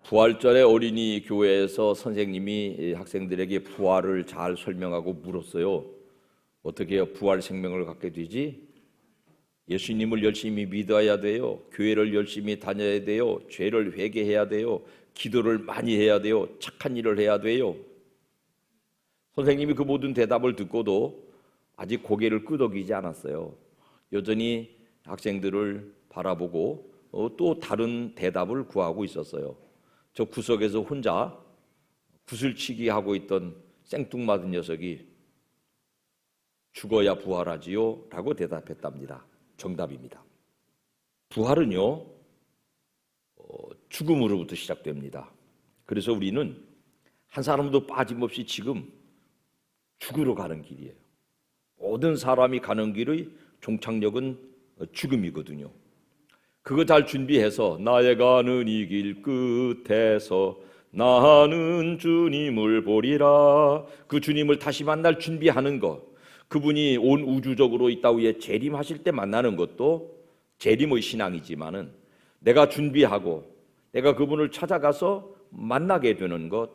부활절에 어린이 교회에서 선생님이 학생들에게 부활을 잘 설명하고 물었어요. 어떻게 해야 부활 생명을 갖게 되지? 예수님을 열심히 믿어야 돼요. 교회를 열심히 다녀야 돼요. 죄를 회개해야 돼요. 기도를 많이 해야 돼요. 착한 일을 해야 돼요. 선생님이 그 모든 대답을 듣고도 아직 고개를 끄덕이지 않았어요. 여전히 학생들을 바라보고 또 다른 대답을 구하고 있었어요. 저 구석에서 혼자 구슬치기 하고 있던 생뚱맞은 녀석이 죽어야 부활하지요? 라고 대답했답니다. 정답입니다. 부활은요, 죽음으로부터 시작됩니다. 그래서 우리는 한 사람도 빠짐없이 지금 죽으러 가는 길이에요. 모든 사람이 가는 길의 종착역은 죽음이거든요. 그거 잘 준비해서 나의 가는 이 길 끝에서 나는 주님을 보리라. 그 주님을 다시 만날 준비하는 것, 그분이 온 우주적으로 이 땅 위에 재림하실 때 만나는 것도 재림의 신앙이지만은 내가 준비하고 내가 그분을 찾아가서 만나게 되는 것,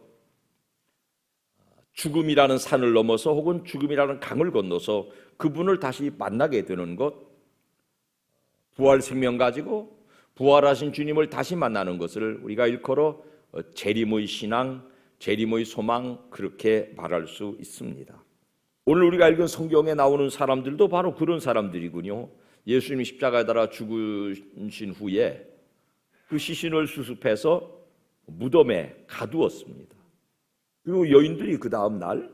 죽음이라는 산을 넘어서 혹은 죽음이라는 강을 건너서 그분을 다시 만나게 되는 것, 부활 생명 가지고 부활하신 주님을 다시 만나는 것을 우리가 일컬어 재림의 신앙, 재림의 소망, 그렇게 말할 수 있습니다. 오늘 우리가 읽은 성경에 나오는 사람들도 바로 그런 사람들이군요. 예수님이 십자가에 달아 죽으신 후에 그 시신을 수습해서 무덤에 가두었습니다. 그리고 여인들이 그 다음 날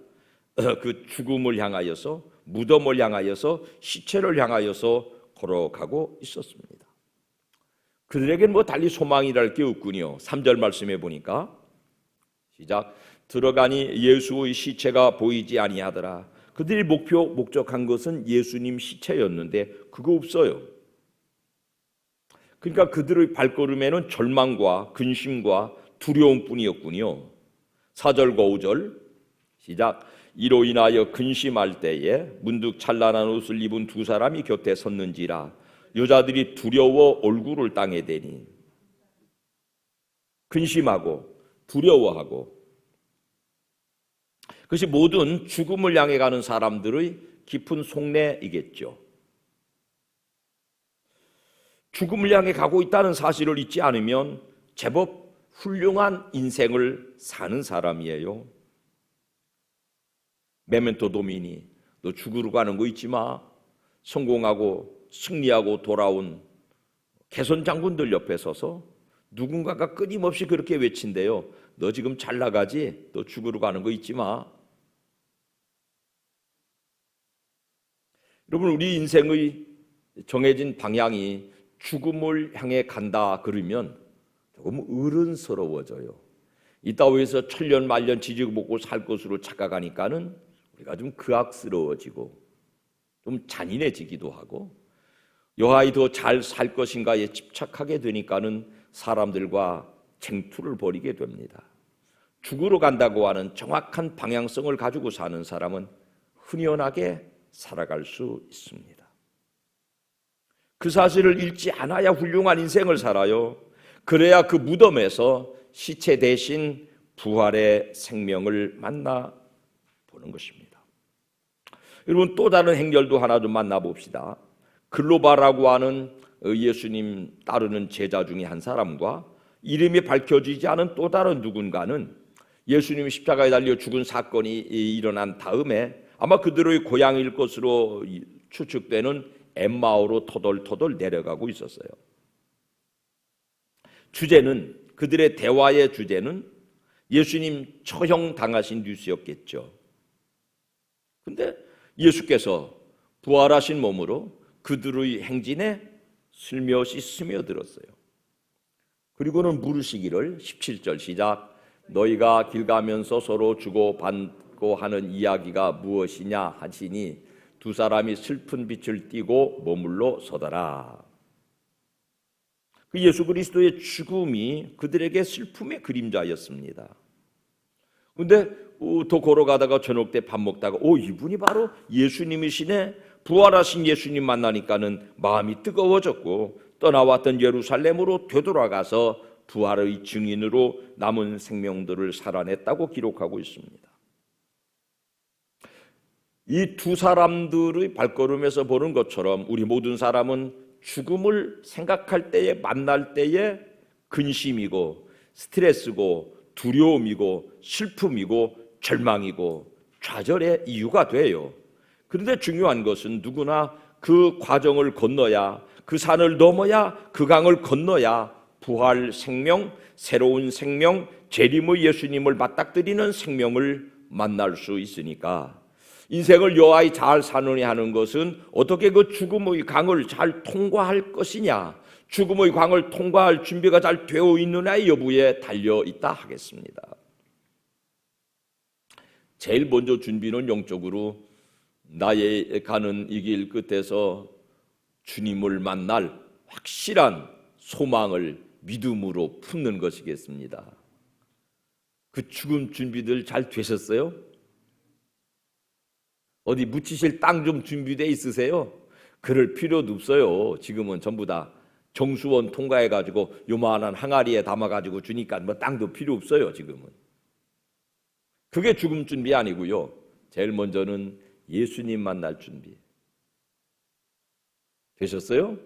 그 죽음을 향하여서, 무덤을 향하여서, 시체를 향하여서 걸어가고 있었습니다. 그들에겐 뭐 달리 소망이랄 게 없군요. 3절 말씀해 보니까 시작. 들어가니 예수의 시체가 보이지 아니하더라. 그들이 목적한 것은 예수님 시체였는데 그거 없어요. 그러니까 그들의 발걸음에는 절망과 근심과 두려움뿐이었군요. 4절과 5절 시작. 이로 인하여 근심할 때에 문득 찬란한 옷을 입은 두 사람이 곁에 섰는지라. 여자들이 두려워 얼굴을 땅에 대니. 근심하고 두려워하고, 그것이 모든 죽음을 향해 가는 사람들의 깊은 속내이겠죠. 죽음을 향해 가고 있다는 사실을 잊지 않으면 제법 훌륭한 인생을 사는 사람이에요. 메멘토 도미니, 너 죽으러 가는 거 잊지 마. 성공하고 승리하고 돌아온 개선 장군들 옆에 서서 누군가가 끊임없이 그렇게 외친대요. 너 지금 잘 나가지? 너 죽으러 가는 거 잊지 마. 여러분, 우리 인생의 정해진 방향이 죽음을 향해 간다 그러면 조금 어른스러워져요. 이 따위에서 천년 만년 지지고 먹고 살 것으로 착각하니까는 우리가 좀 그악스러워지고 좀 잔인해지기도 하고, 여하이 더 잘 살 것인가에 집착하게 되니까는 사람들과 쟁투를 벌이게 됩니다. 죽으러 간다고 하는 정확한 방향성을 가지고 사는 사람은 흔연하게 살아갈 수 있습니다. 그 사실을 잊지 않아야 훌륭한 인생을 살아요. 그래야 그 무덤에서 시체 대신 부활의 생명을 만나보는 것입니다. 여러분, 또 다른 행렬도 하나 좀 만나봅시다. 글로바라고 하는 예수님 따르는 제자 중에 한 사람과 이름이 밝혀지지 않은 또 다른 누군가는 예수님이 십자가에 달려 죽은 사건이 일어난 다음에 아마 그들의 고향일 것으로 추측되는 엠마오로 터덜터덜 내려가고 있었어요. 주제는, 그들의 대화의 주제는 예수님 처형당하신 뉴스였겠죠. 근데 예수께서 부활하신 몸으로 그들의 행진에 슬며시 스며들었어요. 그리고는 물으시기를, 17절 시작. 너희가 길 가면서 서로 주고받고 하는 이야기가 무엇이냐 하시니 두 사람이 슬픈 빛을 띠고 머물러 서더라. 그 예수 그리스도의 죽음이 그들에게 슬픔의 그림자였습니다. 근데 더 걸어가다가 저녁 때 밥 먹다가 이분이 바로 예수님이시네. 부활하신 예수님 만나니까는 마음이 뜨거워졌고 떠나왔던 예루살렘으로 되돌아가서 부활의 증인으로 남은 생명들을 살아냈다고 기록하고 있습니다. 이 두 사람들의 발걸음에서 보는 것처럼 우리 모든 사람은 죽음을 생각할 때에, 만날 때에 근심이고 스트레스고 두려움이고 슬픔이고 절망이고 좌절의 이유가 돼요. 그런데 중요한 것은 누구나 그 과정을 건너야, 그 산을 넘어야, 그 강을 건너야 부활 생명, 새로운 생명, 재림의 예수님을 맞닥뜨리는 생명을 만날 수 있으니까 인생을 여하이 잘 사느냐 하는 것은 어떻게 그 죽음의 강을 잘 통과할 것이냐, 죽음의 강을 통과할 준비가 잘 되어 있느냐의 여부에 달려 있다 하겠습니다. 제일 먼저 준비는 영적으로 나의 가는 이 길 끝에서 주님을 만날 확실한 소망을 믿음으로 품는 것이겠습니다. 그 죽음 준비들 잘 되셨어요? 어디 묻히실 땅 좀 준비되어 있으세요? 그럴 필요도 없어요. 지금은 전부 다 정수원 통과해가지고 요만한 항아리에 담아가지고 주니까 뭐 땅도 필요 없어요. 지금은. 그게 죽음 준비 아니고요. 제일 먼저는 예수님 만날 준비. 되셨어요?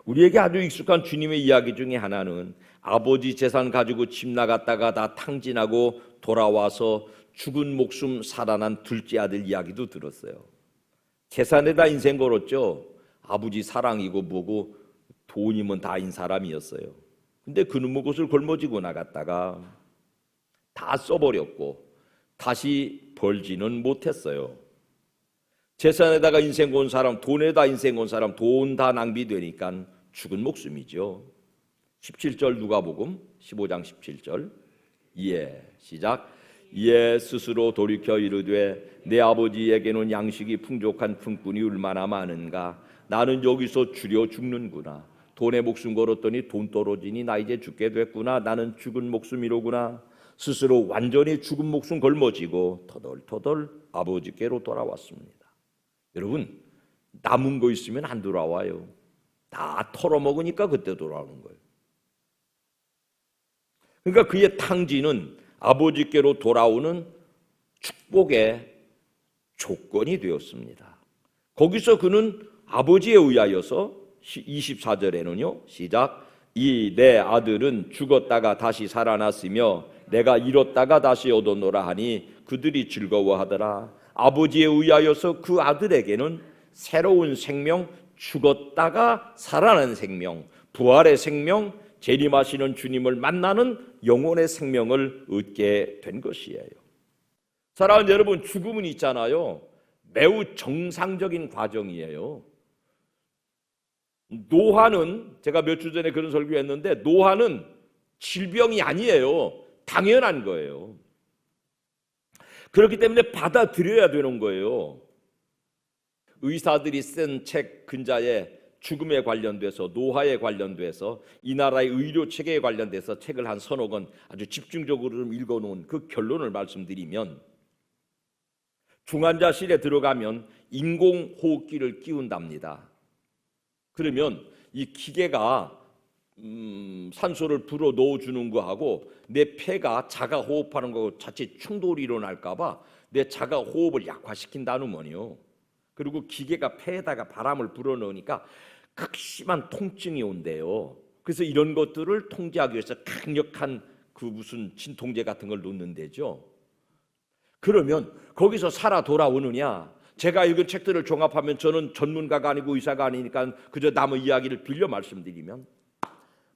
우리에게 아주 익숙한 주님의 이야기 중에 하나는 아버지 재산 가지고 집 나갔다가 다 탕진하고 돌아와서 죽은 목숨 살아난 둘째 아들 이야기도 들었어요. 재산에다 인생 걸었죠. 아버지 사랑이고 뭐고 돈이면 다인 사람이었어요. 근데 그놈의 곳을 걸머지고 나갔다가 다 써버렸고 다시 벌지는 못했어요. 재산에다가 인생 건 사람, 돈에다 인생 건 사람, 돈 다 낭비되니까 죽은 목숨이죠. 17절 누가복음 15장 17절. 이에 시작. 이에 스스로 돌이켜 이르되 내 아버지에게는 양식이 풍족한 품꾼이 얼마나 많은가. 나는 여기서 줄여 죽는구나. 돈에 목숨 걸었더니 돈 떨어지니 나 이제 죽게 됐구나. 나는 죽은 목숨이로구나. 스스로 완전히 죽은 목숨 걸머지고 터덜터덜 아버지께로 돌아왔습니다. 여러분, 남은 거 있으면 안 돌아와요. 다 털어먹으니까 그때 돌아오는 거예요. 그러니까 그의 탕진은 아버지께로 돌아오는 축복의 조건이 되었습니다. 거기서 그는 아버지에 의하여서 24절에는요. 시작. 이 내 아들은 죽었다가 다시 살아났으며 내가 잃었다가 다시 얻었노라 하니 그들이 즐거워하더라. 아버지에 의하여서 그 아들에게는 새로운 생명, 죽었다가 살아난 생명, 부활의 생명, 재림하시는 주님을 만나는 영혼의 생명을 얻게 된 것이에요. 사랑하는 여러분, 죽음은 있잖아요. 매우 정상적인 과정이에요. 노화는, 제가 몇 주 전에 그런 설교했는데, 노화는 질병이 아니에요. 당연한 거예요. 그렇기 때문에 받아들여야 되는 거예요. 의사들이 쓴 책 근자에 죽음에 관련돼서, 노화에 관련돼서, 이 나라의 의료 체계에 관련돼서 책을 한 서너 권 아주 집중적으로 좀 읽어놓은 그 결론을 말씀드리면, 중환자실에 들어가면 인공호흡기를 끼운답니다. 그러면 이 기계가 산소를 불어 넣어주는 거하고 내 폐가 자가 호흡하는 거하고 자칫 충돌이 일어날까 봐 내 자가 호흡을 약화시킨다는 거니요. 그리고 기계가 폐에다가 바람을 불어넣으니까 극심한 통증이 온대요. 그래서 이런 것들을 통제하기 위해서 강력한 그 무슨 진통제 같은 걸 놓는데죠. 그러면 거기서 살아 돌아오느냐? 제가 읽은 책들을 종합하면, 저는 전문가가 아니고 의사가 아니니까 그저 남의 이야기를 빌려 말씀드리면,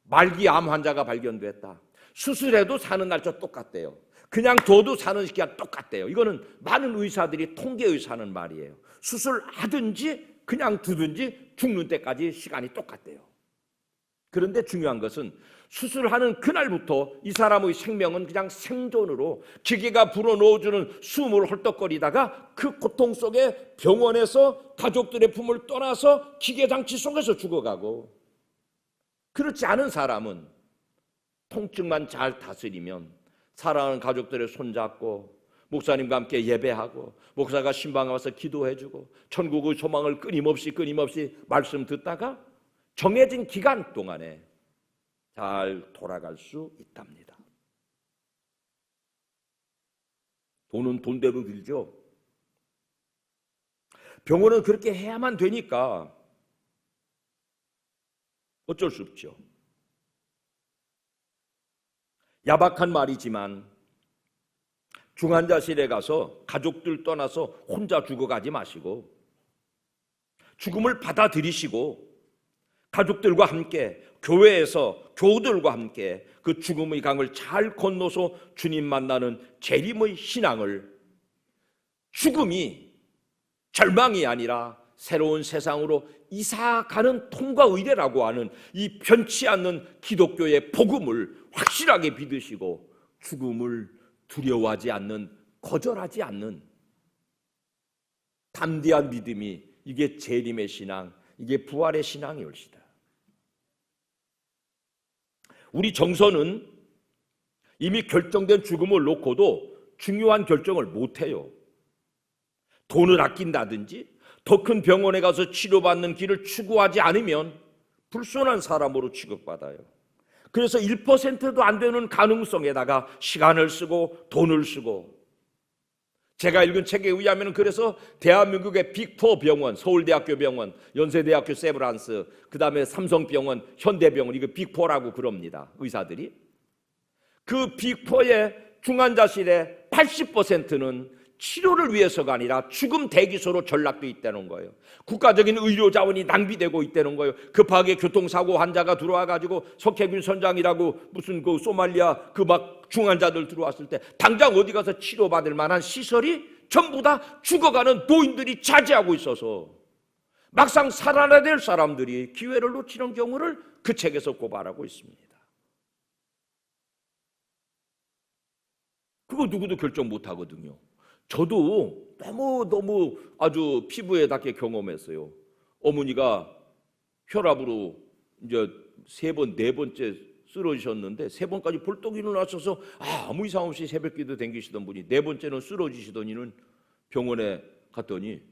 말기 암 환자가 발견됐다. 수술해도 사는 날짜 똑같대요. 그냥 둬도 사는 시기가 똑같대요. 이거는 많은 의사들이 통계의사 하는 말이에요. 수술하든지 그냥 두든지 죽는 때까지 시간이 똑같대요. 그런데 중요한 것은 수술하는 그날부터 이 사람의 생명은 그냥 생존으로 기계가 불어넣어주는 숨을 헐떡거리다가 그 고통 속에 병원에서 가족들의 품을 떠나서 기계장치 속에서 죽어가고, 그렇지 않은 사람은 통증만 잘 다스리면 사랑하는 가족들의 손잡고 목사님과 함께 예배하고 목사가 신방에 와서 기도해주고 천국의 소망을 끊임없이 말씀 듣다가 정해진 기간 동안에 잘 돌아갈 수 있답니다. 돈은 돈대로 들죠. 병원은 그렇게 해야만 되니까 어쩔 수 없죠. 야박한 말이지만 중환자실에 가서 가족들 떠나서 혼자 죽어가지 마시고 죽음을 받아들이시고 가족들과 함께 교회에서 교우들과 함께 그 죽음의 강을 잘 건너서 주님 만나는 재림의 신앙을 죽음이 절망이 아니라 새로운 세상으로 이사가는 통과 의례라고 하는 이 변치 않는 기독교의 복음을 확실하게 믿으시고 죽음을 두려워하지 않는, 거절하지 않는 담대한 믿음이 이게 재림의 신앙, 이게 부활의 신앙이올시다. 우리 정서는 이미 결정된 죽음을 놓고도 중요한 결정을 못해요. 돈을 아낀다든지 더 큰 병원에 가서 치료받는 길을 추구하지 않으면 불손한 사람으로 취급받아요. 그래서 1%도 안 되는 가능성에다가 시간을 쓰고 돈을 쓰고, 제가 읽은 책에 의하면 그래서 대한민국의 빅4 병원, 서울대학교 병원, 연세대학교 세브란스, 그 다음에 삼성병원, 현대병원, 이거 빅4라고 그럽니다. 의사들이. 그 빅4의 중환자실의 80%는 치료를 위해서가 아니라 죽음 대기소로 전락돼 있다는 거예요. 국가적인 의료 자원이 낭비되고 있다는 거예요. 급하게 교통사고 환자가 들어와가지고 석혜균 선장이라고 무슨 그 소말리아 그 막 중환자들 들어왔을 때 당장 어디 가서 치료받을 만한 시설이 전부 다 죽어가는 노인들이 차지하고 있어서 막상 살아나야 될 사람들이 기회를 놓치는 경우를 그 책에서 고발하고 있습니다. 그거 누구도 결정 못 하거든요. 저도 너무 아주 피부에 닿게 경험했어요. 어머니가 혈압으로 이제 3번, 4번째 쓰러지셨는데 3번까지 벌떡 일어나셔서 아무 이상 없이 새벽기도 댕기시던 분이 4번째는 쓰러지시더니는 병원에 갔더니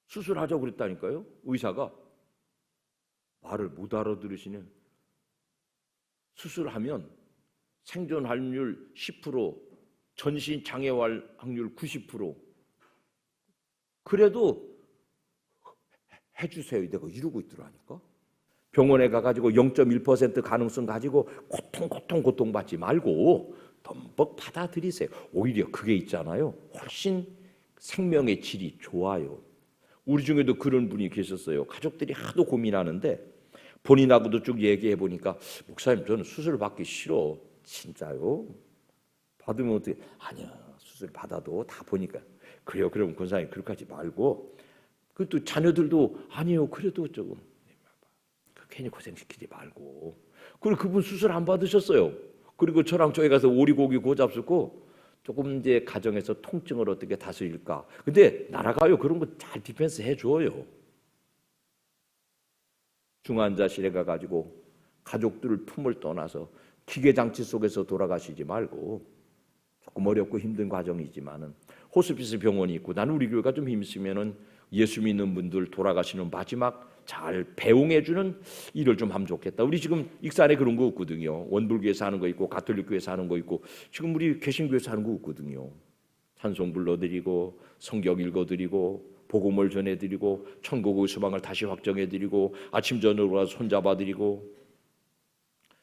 수술하자고 그랬다니까요. 의사가 말을 못 알아들으시네. 수술하면 생존 확률 10%, 전신 장애 확률 90%. 그래도 해주세요. 내가 이러고 있더라니까. 병원에 가가지고 0.1% 가능성 가지고 고통받지 말고 덤벅 받아들이세요. 오히려 그게 있잖아요. 훨씬 생명의 질이 좋아요. 우리 중에도 그런 분이 계셨어요. 가족들이 하도 고민하는데 본인하고도 쭉 얘기해 보니까 목사님 저는 수술 받기 싫어. 진짜요? 받으면 어떻게? 아니야. 수술 받아도 다 보니까 그래요. 그럼 권사님 그렇게 하지 말고 또 자녀들도 아니요. 그래도 조금 괜히 고생시키지 말고. 그리고 그분 수술 안 받으셨어요. 그리고 저랑 저희 가서 오리고기 구워 잡수고 조금 이제 가정에서 통증을 어떻게 다스릴까. 근데 날아가요. 그런 거 잘 디펜스 해줘요. 중환자실에 가가지고 가족들을 품을 떠나서 기계장치 속에서 돌아가시지 말고, 조금 어렵고 힘든 과정이지만은 호스피스 병원이 있고, 나는 우리 교회가 좀 힘쓰면은 예수 믿는 분들 돌아가시는 마지막 잘 배웅해주는 일을 좀 하면 좋겠다. 우리 지금 익산에 그런 거 없거든요. 원불교에서 하는 거 있고 가톨릭교회에서 하는 거 있고 지금 우리 개신교에서 하는 거 없거든요. 찬송 불러드리고 성경 읽어드리고 복음을 전해드리고 천국의 소망을 다시 확정해드리고 아침 저녁으로 가서 손잡아드리고,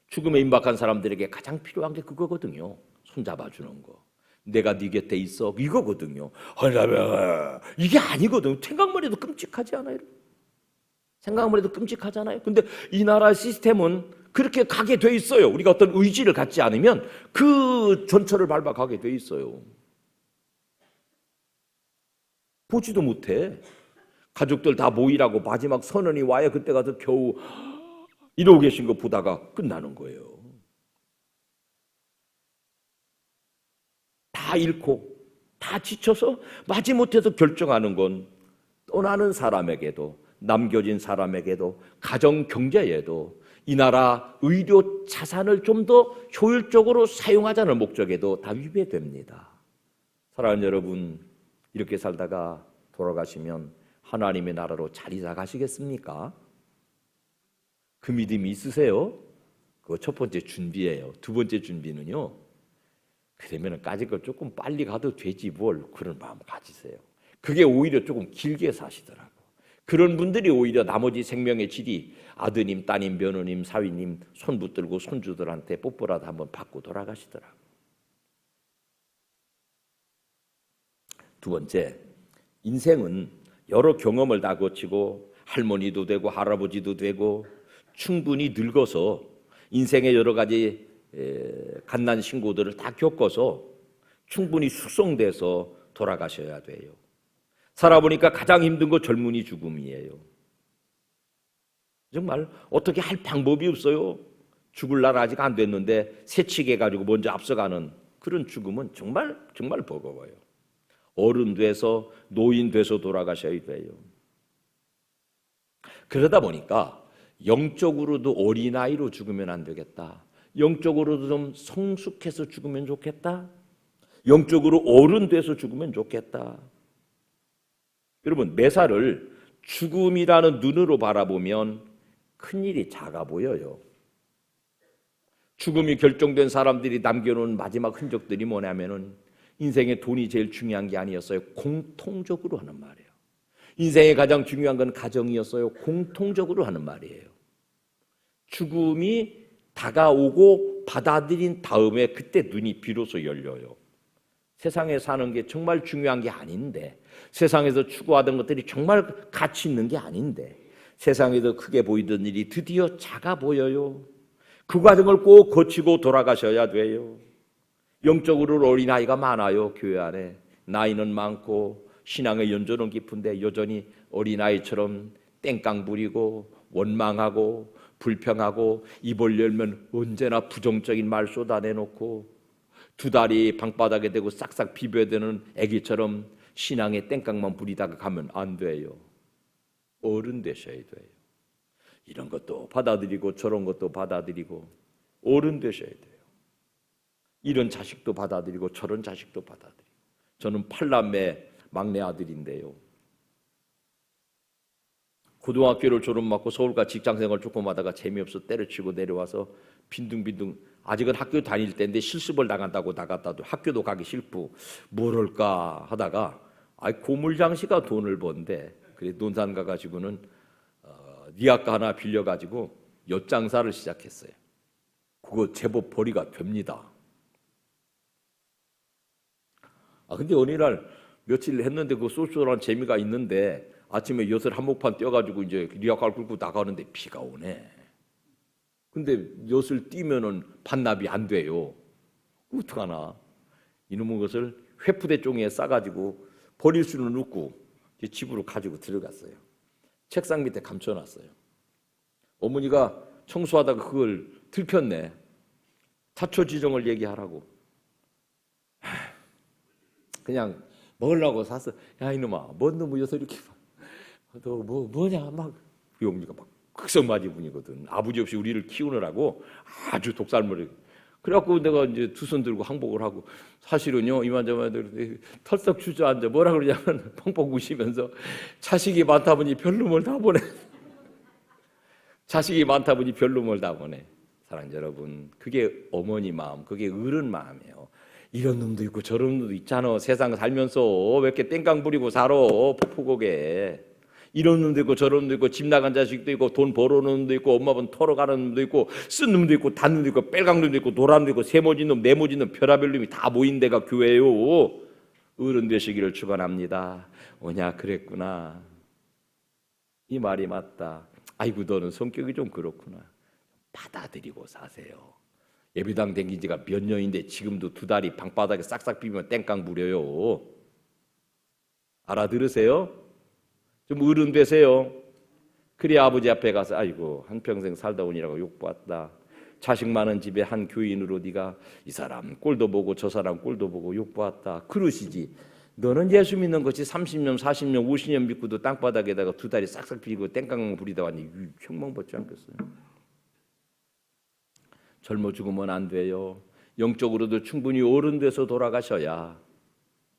죽음에 임박한 사람들에게 가장 필요한 게 그거거든요. 손잡아주는 거. 내가 네 곁에 있어, 이거거든요. 이게 아니거든요. 생각만 해도 끔찍하지 않아요? 생각만 해도 끔찍하잖아요. 근데 이 나라 시스템은 그렇게 가게 돼 있어요. 우리가 어떤 의지를 갖지 않으면 그 전철을 밟아 가게 돼 있어요. 보지도 못해. 가족들 다 모이라고 마지막 선언이 와야 그때 가서 겨우 이러고 계신 거 보다가 끝나는 거예요. 다 잃고 다 지쳐서 마지못해서 결정하는 건 떠나는 사람에게도 남겨진 사람에게도 가정 경제에도 이 나라 의료 자산을 좀 더 효율적으로 사용하자는 목적에도 다 위배됩니다. 사랑하는 여러분, 이렇게 살다가 돌아가시면 하나님의 나라로 잘 이사 가시겠습니까? 그 믿음이 있으세요? 그거 첫 번째 준비예요. 두 번째 준비는요, 그러면 까짓 걸 조금 빨리 가도 되지 뭘, 그런 마음 가지세요. 그게 오히려 조금 길게 사시더라고. 그런 분들이 오히려 나머지 생명의 질이 아드님, 따님, 며느님, 사위님 손 붙들고 손주들한테 뽀뽀라도 한번 받고 돌아가시더라고. 두 번째, 인생은 여러 경험을 다 거치고 할머니도 되고 할아버지도 되고 충분히 늙어서 인생의 여러 가지 갓난 신고들을 다 겪어서 충분히 숙성돼서 돌아가셔야 돼요. 살아보니까 가장 힘든 거 젊은이 죽음이에요. 정말 어떻게 할 방법이 없어요. 죽을 날 아직 안 됐는데 새치게 가지고 먼저 앞서가는 그런 죽음은 정말 정말 버거워요. 어른 돼서 노인 돼서 돌아가셔야 돼요. 그러다 보니까 영적으로도 어린아이로 죽으면 안 되겠다. 영적으로도 좀 성숙해서 죽으면 좋겠다. 영적으로 어른 돼서 죽으면 좋겠다. 여러분, 매사를 죽음이라는 눈으로 바라보면 큰일이 작아 보여요. 죽음이 결정된 사람들이 남겨놓은 마지막 흔적들이 뭐냐면은 인생의 돈이 제일 중요한 게 아니었어요. 공통적으로 하는 말이에요. 인생의 가장 중요한 건 가정이었어요. 공통적으로 하는 말이에요. 죽음이 다가오고 받아들인 다음에 그때 눈이 비로소 열려요. 세상에 사는 게 정말 중요한 게 아닌데, 세상에서 추구하던 것들이 정말 가치 있는 게 아닌데, 세상에서 크게 보이던 일이 드디어 작아 보여요. 그 과정을 꼭 거치고 돌아가셔야 돼요. 영적으로 어린아이가 많아요. 교회 안에 나이는 많고 신앙의 연조는 깊은데 여전히 어린아이처럼 땡깡 부리고 원망하고 불평하고 입을 열면 언제나 부정적인 말 쏟아내놓고 두 다리 방바닥에 대고 싹싹 비벼대는 애기처럼 신앙의 땡깡만 부리다가 가면 안 돼요. 어른 되셔야 돼요. 이런 것도 받아들이고 저런 것도 받아들이고 어른 되셔야 돼요. 이런 자식도 받아들이고 저런 자식도 받아들이고. 저는 8남매 막내 아들인데요. 고등학교를 졸업받고 서울과 직장생활 조금 하다가 재미없어 때려치고 내려와서 빈둥빈둥, 아직은 학교 다닐 때인데 실습을 나간다고 나갔다도 학교도 가기 싫고 뭘 할까 하다가 고물장씨가 돈을 번데 그래 논산 가가지고는 니아까 하나 빌려가지고 엿장사를 시작했어요. 그거 제법 벌이가 됩니다. 근데 어느 날 며칠 했는데 그 쏠쏠한 재미가 있는데 아침에 엿을 한복판 떼어가지고 이제 리아카를 끌고 나가는데 비가 오네. 근데 엿을 띄면은 반납이 안 돼요. 어떡하나. 이놈의 것을 회푸대 종이에 싸가지고 버릴 수는 없고 집으로 가지고 들어갔어요. 책상 밑에 감춰놨어요. 어머니가 청소하다가 그걸 들켰네. 타초 지정을 얘기하라고. 그냥 먹으려고 샀어. 야 이놈아, 뭔 놈의 엿을 이렇게 너 뭐냐 막 우리 어머니가 막 극성맞이 분이거든. 아버지 없이 우리를 키우느라고 아주 독살머리. 그래갖고 내가 이제 두 손 들고 항복을 하고 사실은요 이만저만 털썩 주저앉아 뭐라 그러냐면 펑펑 우시면서 자식이 많다 보니 별놈을 다 보내. 자식이 많다 보니 별놈을 다 보내. 사랑하는 여러분, 그게 어머니 마음, 그게 어른 마음이에요. 이런 놈도 있고 저런 놈도 있잖아. 세상 살면서 왜 이렇게 땡깡 부리고 살아 폭포고개. 이런 놈도 있고 저런 놈도 있고 집 나간 자식도 있고 돈 벌어오는 놈도 있고 엄마 번 털어가는 놈도 있고 쓴 놈도 있고 단 놈도 있고 빨강 놈도 있고 노란 놈도 있고 세모진 놈 네모진 놈 별하별 놈이 다 모인 데가 교회요. 어른 되시기를 축원합니다. 오냐 그랬구나. 이 말이 맞다. 아이고 너는 성격이 좀 그렇구나. 받아들이고 사세요. 예배당 댕긴 지가 몇 년인데 지금도 두 다리 방바닥에 싹싹 비비면 땡깡 부려요. 알아들으세요? 좀 어른 되세요. 그래 아버지 앞에 가서 아이고 한평생 살다 오니라고 욕받다. 자식 많은 집에 한 교인으로 네가 이 사람 꼴도 보고 저 사람 꼴도 보고 욕받다. 그러시지. 너는 예수 믿는 것이 30년, 40년, 50년 믿고도 땅바닥에다가 두 다리 싹싹 비비고 땡깡 부리다 왔니 혁망 받지 않겠어요? 젊어 죽으면 안 돼요. 영적으로도 충분히 어른돼서 돌아가셔야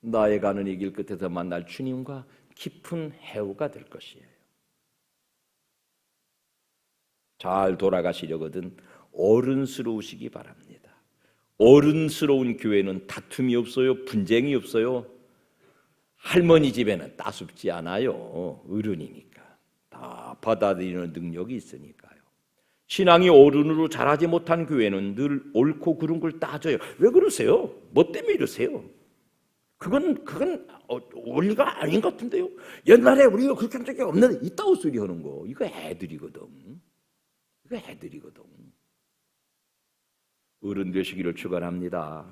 나의 가는 이 길 끝에서 만날 주님과 깊은 해우가 될 것이에요. 잘 돌아가시려거든 어른스러우시기 바랍니다. 어른스러운 교회는 다툼이 없어요. 분쟁이 없어요. 할머니 집에는 따숩지 않아요. 어른이니까. 다 받아들이는 능력이 있으니까요. 신앙이 어른으로 자라지 못한 교회는 늘 옳고 그른 걸 따져요. 왜 그러세요? 뭐 때문에 이러세요? 그건 원리가 아닌 것 같은데요. 옛날에 우리가 그렇게 한 적이 없는데 이따오 소리 하는 거. 이거 애들이거든. 어른 되시기를 축원합니다.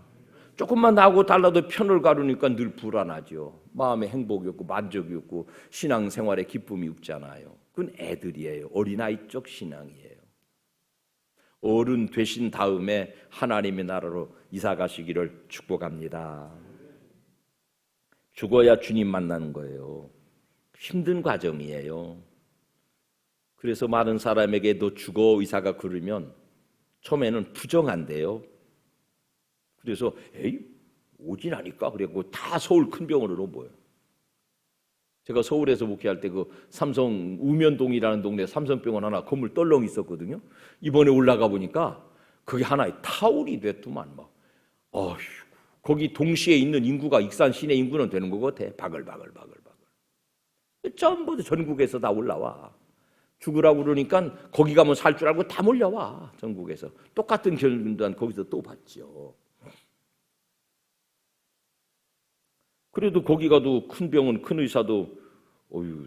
조금만 나하고 달라도 편을 가르니까 늘 불안하죠. 마음에 행복이 없고 만족이 없고 신앙생활에 기쁨이 없잖아요. 그건 애들이에요. 어린아이 쪽 신앙이에요. 어른 되신 다음에 하나님의 나라로 이사 가시기를 축복합니다. 죽어야 주님 만나는 거예요. 힘든 과정이에요. 그래서 많은 사람에게 너 죽어 의사가 그러면 처음에는 부정한대요. 그래서 에이 오진하니까 그래고 다 서울 큰 병원으로 모여요. 제가 서울에서 목회할 때 그 삼성 우면동이라는 동네 삼성병원 하나 건물 떨렁 있었거든요. 이번에 올라가 보니까 그게 하나의 타울이 됐더만 막. 어휴, 거기 동시에 있는 인구가 익산 시내 인구는 되는 것 같아. 바글바글. 전부 전국에서 다 올라와. 죽으라고 그러니까 거기 가면 살 줄 알고 다 몰려와. 전국에서. 똑같은 결론도 거기서 또 봤죠. 그래도 거기 가도 큰 병원 큰 의사도 어휴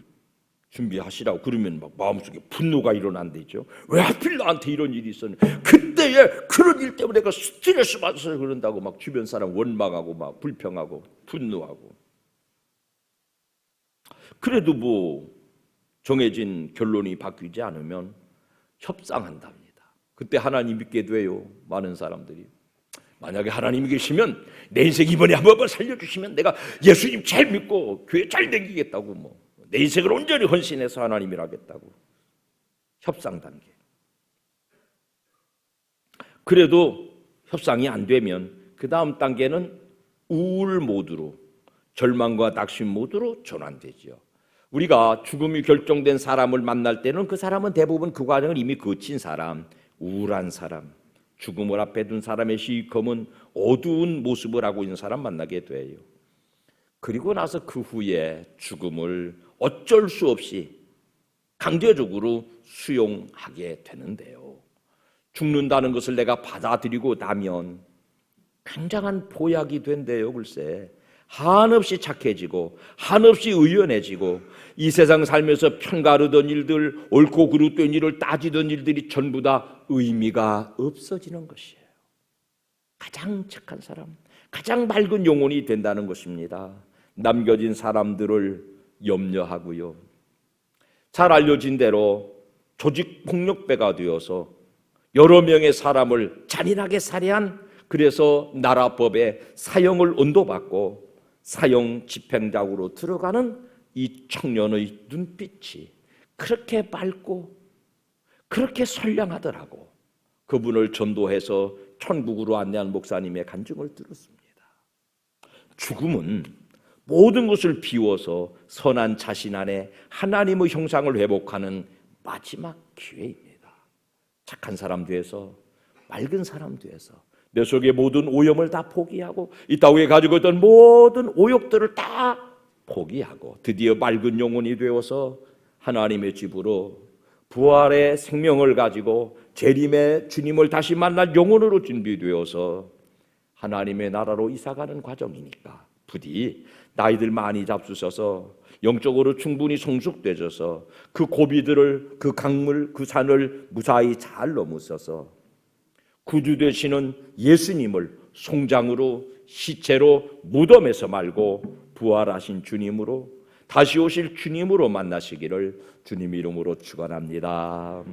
준비하시라고 그러면 막 마음속에 분노가 일어난대죠. 왜 하필 나한테 이런 일이 있었는데 그때에 그런 일 때문에 내가 스트레스 받아서 그런다고 막 주변 사람 원망하고 막 불평하고 분노하고. 그래도 뭐 정해진 결론이 바뀌지 않으면 협상한답니다. 그때 하나님 믿게 돼요. 많은 사람들이. 만약에 하나님이 계시면 내 인생 이번에 한 번만 살려주시면 내가 예수님 잘 믿고 교회 잘 다니겠다고 뭐 내 인생을 온전히 헌신해서 하나님을 하겠다고. 협상 단계. 그래도 협상이 안 되면 그 다음 단계는 우울 모드로 절망과 낙심 모드로 전환되죠. 우리가 죽음이 결정된 사람을 만날 때는 그 사람은 대부분 그 과정을 이미 거친 사람, 우울한 사람, 죽음을 앞에 둔 사람의 시커먼 어두운 모습을 하고 있는 사람 만나게 돼요. 그리고 나서 그 후에 죽음을 어쩔 수 없이 강제적으로 수용하게 되는데요. 죽는다는 것을 내가 받아들이고 나면 굉장한 보약이 된대요. 글쎄 한없이 착해지고 한없이 의연해지고 이 세상 살면서 편가르던 일들 옳고 그릇된 일을 따지던 일들이 전부 다 의미가 없어지는 것이에요. 가장 착한 사람, 가장 맑은 영혼이 된다는 것입니다. 남겨진 사람들을 염려하고요. 잘 알려진 대로 조직폭력배가 되어서 여러 명의 사람을 잔인하게 살해한 그래서 나라법에 사형을 언도받고 사형 집행장으로 들어가는 이 청년의 눈빛이 그렇게 맑고 그렇게 선량하더라고. 그분을 전도해서 천국으로 안내한 목사님의 간증을 들었습니다. 죽음은 모든 것을 비워서 선한 자신 안에 하나님의 형상을 회복하는 마지막 기회입니다. 착한 사람 돼서 맑은 사람 돼서 내 속의 모든 오염을 다 포기하고 이 땅에 가지고 있던 모든 오욕들을 다 포기하고 드디어 맑은 영혼이 되어서 하나님의 집으로 부활의 생명을 가지고 재림의 주님을 다시 만날 영혼으로 준비되어서 하나님의 나라로 이사가는 과정이니까 부디 나이들 많이 잡수셔서 영적으로 충분히 성숙되셔서 그 고비들을 그 강물 그 산을 무사히 잘 넘으셔서 구주 되시는 예수님을 송장으로 시체로 무덤에서 말고 부활하신 주님으로 다시 오실 주님으로 만나시기를 주님 이름으로 축원합니다.